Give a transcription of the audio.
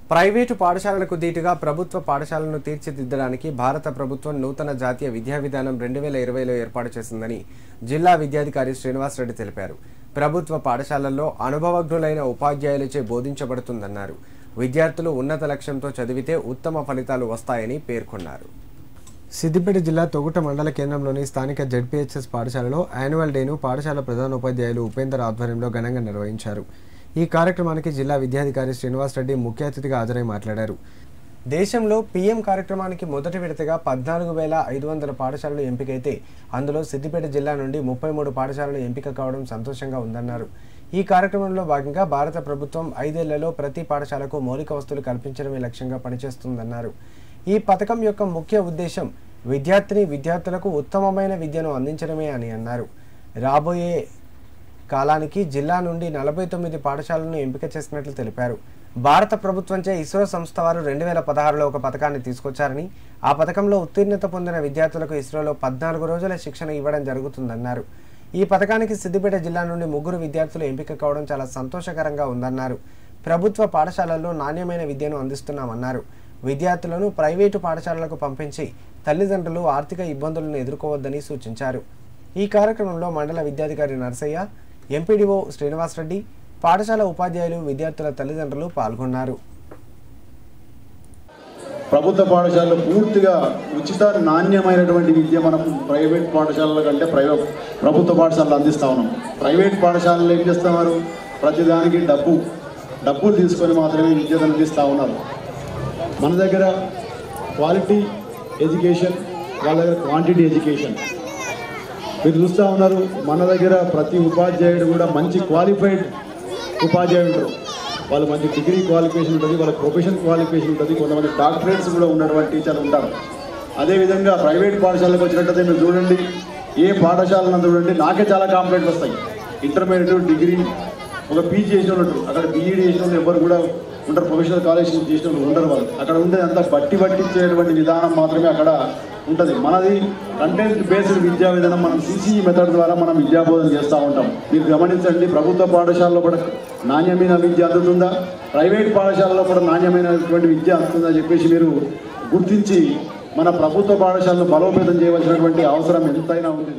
Private పాఠశాలలకు దీటుగా ప్రభుత్వ పాఠశాలను తీర్చిదిద్దడానికి భారత ప్రభుత్వం నూతన జాతీయ విద్యా విధానం 2020లో ఏర్పాటు చేసిందని జిల్లా విద్యాధికారి శ్రీనివాస్ రెడ్డి తెలిపారు. ప్రభుత్వ పాఠశాలల్లో అనుభవజ్ఞులైన ఉపాధ్యాయులచే బోధించబడుతుందన్నారు. విద్యార్థులు ఉన్నత లక్ష్యంతో చదివితే ఉత్తమ ఫలితాలు వస్తాయని పేర్కొన్నారు. సిద్దిపేట జిల్లా తొగుట మండల కేంద్రంలోని స్థానిక జెడ్పీహెచ్ఎస్ పాఠశాలలో యాన్యువల్ డేను పాఠశాల ప్రధానోపాధ్యాయులు ఉపేందర్ ఆధ్వర్యంలో ఘనంగా నిర్వహించారు. ఈ కార్యక్రమానికి జిల్లా విద్యాధికారి శ్రీనివాస్ రెడ్డి ముఖ్య అతిథిగా హాజరై మాట్లాడారు. దేశంలో పీఎం కార్యక్రమానికి మొదటి విడతగా 14,500 పాఠశాలలు ఎంపికైతే అందులో సిద్దిపేట జిల్లా నుండి 33 పాఠశాలలు ఎంపిక కావడం సంతోషంగా ఉందన్నారు. ఈ కార్యక్రమంలో భాగంగా భారత ప్రభుత్వం 5 ఏళ్లలో ప్రతి పాఠశాలకు మౌలిక వసతులు కల్పించడమే లక్ష్యంగా పనిచేస్తుందన్నారు. ఈ పథకం యొక్క ముఖ్య ఉద్దేశం విద్యార్థులకు ఉత్తమమైన విద్యను అందించడమే అని అన్నారు. రాబోయే కాలానికి జిల్లా నుండి 49 పాఠశాలను ఎంపిక చేసినట్లు తెలిపారు. భారత ప్రభుత్వంచే ఇస్రో సంస్థ వారు 2016లో ఒక పథకాన్ని తీసుకొచ్చారని, ఆ పథకంలో ఉత్తీర్ణత పొందిన విద్యార్థులకు ఇస్రోలో 14 రోజుల శిక్షణ ఇవ్వడం జరుగుతుందన్నారు. ఈ పథకానికి సిద్దిపేట జిల్లా నుండి 3 విద్యార్థులు ఎంపిక కావడం చాలా సంతోషకరంగా ఉందన్నారు. ప్రభుత్వ పాఠశాలల్లో నాణ్యమైన విద్యను అందిస్తున్నామన్నారు. విద్యార్థులను ప్రైవేటు పాఠశాలలకు పంపించి తల్లిదండ్రులు ఆర్థిక ఇబ్బందులను ఎదుర్కోవద్దని సూచించారు. ఈ కార్యక్రమంలో మండల విద్యాధికారి నరసయ్య, ఎంపీడీఓ శ్రీనివాస్ రెడ్డి, పాఠశాల ఉపాధ్యాయులు, విద్యార్థుల తల్లిదండ్రులు పాల్గొన్నారు. ప్రభుత్వ పాఠశాలలో పూర్తిగా ఉచిత నాణ్యమైనటువంటి విద్య మనం ప్రైవేట్ పాఠశాలల కంటే ప్రభుత్వ పాఠశాలలు అందిస్తూ ఉన్నాం. ప్రైవేట్ పాఠశాలలు ఏం చేస్తున్నారు, ప్రతిదానికి డబ్బులు తీసుకొని మాత్రమే విద్యను అందిస్తూ ఉన్నారు. మన దగ్గర క్వాలిటీ ఎడ్యుకేషన్, వాళ్ళ దగ్గర క్వాంటిటీ ఎడ్యుకేషన్. మీరు చూస్తూ ఉన్నారు, మన దగ్గర ప్రతి ఉపాధ్యాయుడు కూడా మంచి క్వాలిఫైడ్ ఉపాధ్యాయులు ఉంటారు. వాళ్ళు మంచి డిగ్రీ క్వాలిఫికేషన్ ఉంటుంది, వాళ్ళ ప్రొఫెషన్ క్వాలిఫికేషన్ ఉంటుంది, కొంతమంది డాక్టరేట్స్ కూడా ఉన్నటువంటి టీచర్లు ఉంటారు. అదేవిధంగా ప్రైవేట్ పాఠశాలకు వచ్చినట్టయితే మీరు చూడండి, ఏ పాఠశాలను చూడండి, నాకే చాలా కాంప్లైంట్లు వస్తాయి. ఇంటర్మీడియట్, డిగ్రీ, ఒక పీజీ చేసిన వాళ్ళు ఉంటారు, అక్కడ బీఈడీ చేసిన వాళ్ళు ఎవరు కూడా ఉంటారు, ప్రొఫెషనల్ కాలేజ్ చేసిన వాళ్ళు ఉండరు. వాళ్ళు అక్కడ ఉండేది అంతా పట్టించేటువంటి విధానం మాత్రమే అక్కడ ఉంటుంది. మనది కంటెంట్ బేస్డ్ విద్యా విధానం, మనం సిసిఈ మెథడ్ ద్వారా మనం విద్యాబోధన చేస్తూ ఉంటాం. మీరు గమనించండి, ప్రభుత్వ పాఠశాలలో కూడా నాణ్యమైన విద్య అందుతుందా, ప్రైవేట్ పాఠశాలలో కూడా నాణ్యమైనటువంటి విద్య అందుతుందా చెప్పేసి మీరు గుర్తించి మన ప్రభుత్వ పాఠశాలను బలోపేతం చేయవలసినటువంటి అవసరం ఎంతైనా ఉంది.